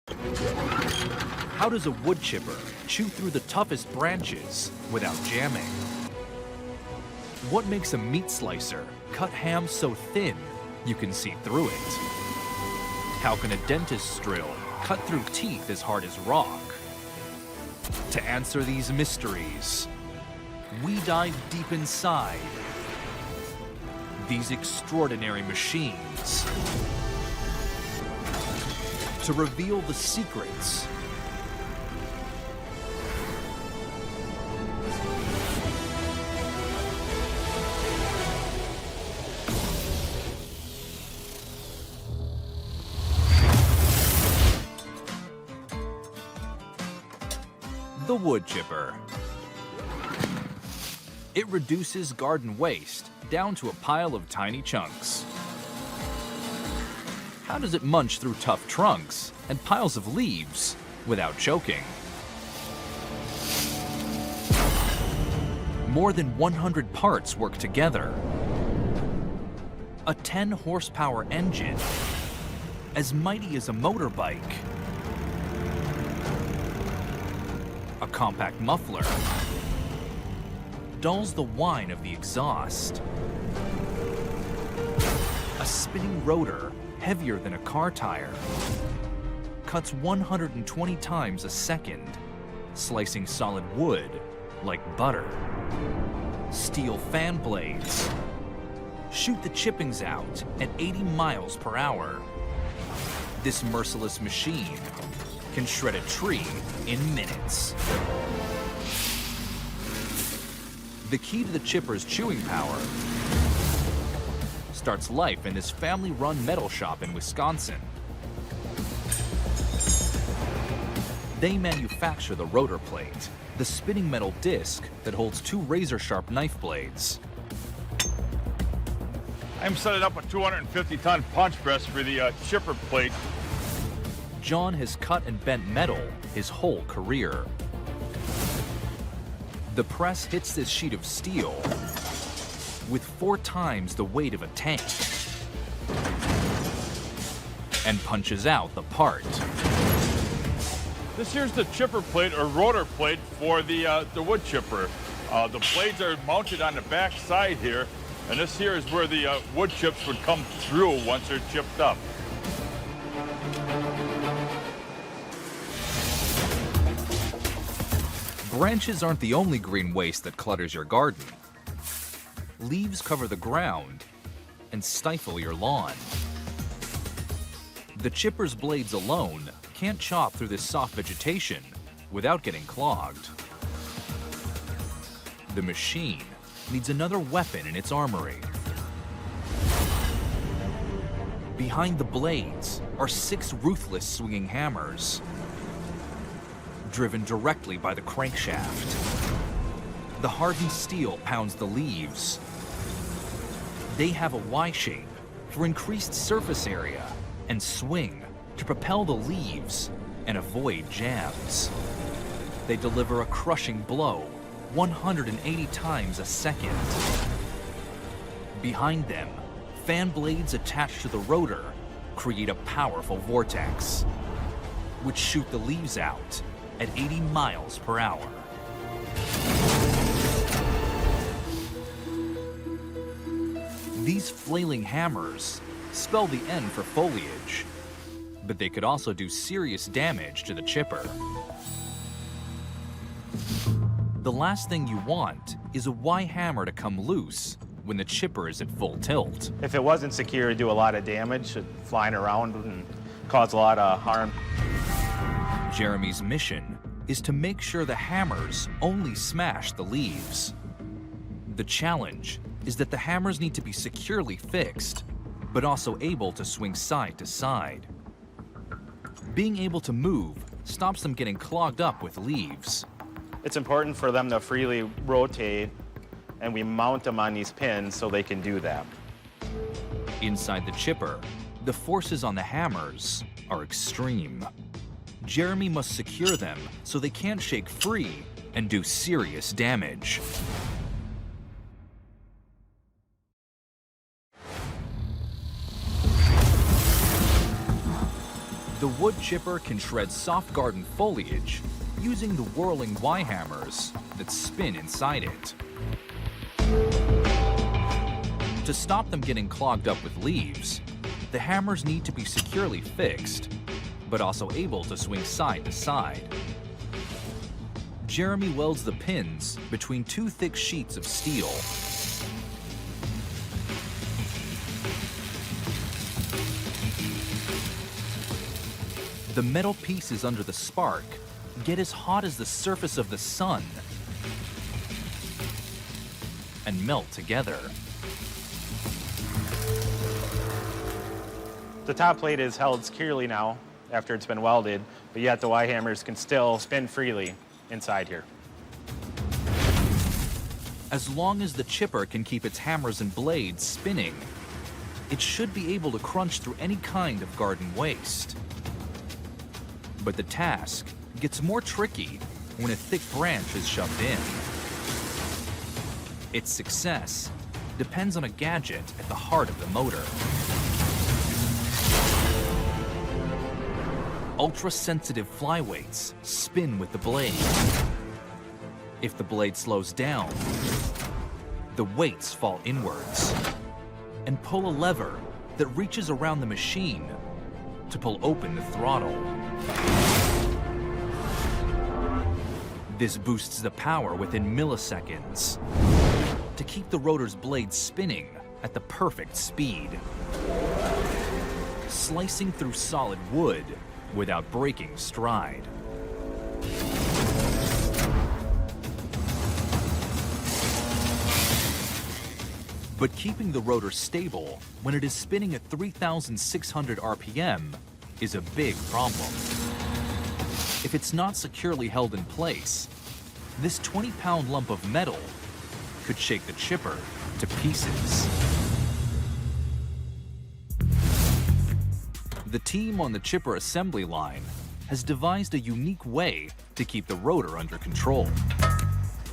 How does a wood chipper chew through the toughest branches without jamming? What makes a meat slicer cut ham so thin you can see through it? How can a dentist's drill cut through teeth as hard as rock? To answer these mysteries, we dive deep inside these extraordinary machines to reveal the secrets the wood chipper. It reduces garden waste down to a pile of tiny chunks. How does it munch through tough trunks and piles of leaves without choking? More than 100 parts work together. A 10-horsepower engine, as mighty as a motorbike. A compact muffler dulls the whine of the exhaust. A spinning rotor, heavier than a car tire, cuts 120 times a second, slicing solid wood like butter. Steel fan blades shoot the chippings out at 80 miles per hour. This merciless machine can shred a tree in minutes. The key to the chipper's chewing power starts life in this family-run metal shop in Wisconsin. They manufacture the rotor plate, the spinning metal disc that holds 2 razor-sharp knife blades. I'm setting up a 250-ton punch press for the chipper plate. John has cut and bent metal his whole career. The press hits this sheet of steel with 4 times the weight of a tank and punches out the part. This here's the chipper plate or rotor plate for the wood chipper. The blades are mounted on the back side here, and this here is where the wood chips would come through once they're chipped up. Branches aren't the only green waste that clutters your garden. Leaves cover the ground and stifle your lawn. The chipper's blades alone can't chop through this soft vegetation without getting clogged. The machine needs another weapon in its armory. Behind the blades are 6 ruthless swinging hammers, driven directly by the crankshaft. The hardened steel pounds the leaves. They have a Y shape for increased surface area and swing to propel the leaves and avoid jams. They deliver a crushing blow 180 times a second. Behind them, fan blades attached to the rotor create a powerful vortex, which shoot the leaves out at 80 miles per hour. These flailing hammers spell the end for foliage, but they could also do serious damage to the chipper. The last thing you want is a Y hammer to come loose when the chipper is at full tilt. If it wasn't secure, it'd do a lot of damage, flying around and cause a lot of harm. Jeremy's mission is to make sure the hammers only smash the leaves. The challenge is that the hammers need to be securely fixed, but also able to swing side to side. Being able to move stops them getting clogged up with leaves. It's important for them to freely rotate, and we mount them on these pins so they can do that. Inside the chipper, the forces on the hammers are extreme. Jeremy must secure them so they can't shake free and do serious damage. The wood chipper can shred soft garden foliage using the whirling Y-hammers that spin inside it. To stop them getting clogged up with leaves, the hammers need to be securely fixed, but also able to swing side to side. Jeremy welds the pins between two thick sheets of steel. The metal pieces under the spark get as hot as the surface of the sun and melt together. The top plate is held securely now after it's been welded, but yet the Y-hammers can still spin freely inside here. As long as the chipper can keep its hammers and blades spinning, it should be able to crunch through any kind of garden waste. But the task gets more tricky when a thick branch is shoved in. Its success depends on a gadget at the heart of the motor. Ultra-sensitive flyweights spin with the blade. If the blade slows down, the weights fall inwards and pull a lever that reaches around the machine to pull open the throttle. This boosts the power within milliseconds to keep the rotor's blades spinning at the perfect speed, slicing through solid wood without breaking stride. But keeping the rotor stable when it is spinning at 3,600 RPM is a big problem. If it's not securely held in place, this 20-pound lump of metal could shake the chipper to pieces. The team on the chipper assembly line has devised a unique way to keep the rotor under control.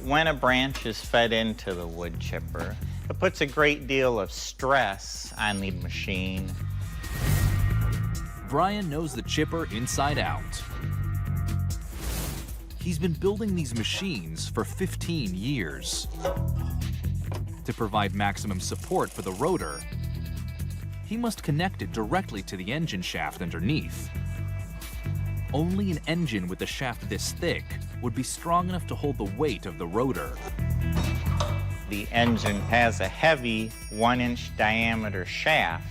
When a branch is fed into the wood chipper, it puts a great deal of stress on the machine. Brian knows the chipper inside out. He's been building these machines for 15 years. To provide maximum support for the rotor, he must connect it directly to the engine shaft underneath. Only an engine with a shaft this thick would be strong enough to hold the weight of the rotor. The engine has a heavy 1-inch diameter shaft,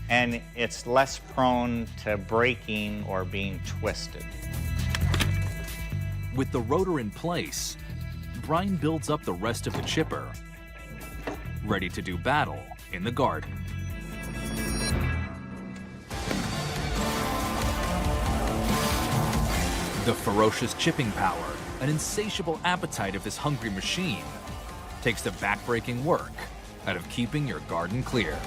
and it's less prone to breaking or being twisted. With the rotor in place, Brian builds up the rest of the chipper, ready to do battle in the garden. The ferocious chipping power and insatiable appetite of this hungry machine takes the backbreaking work out of keeping your garden clear.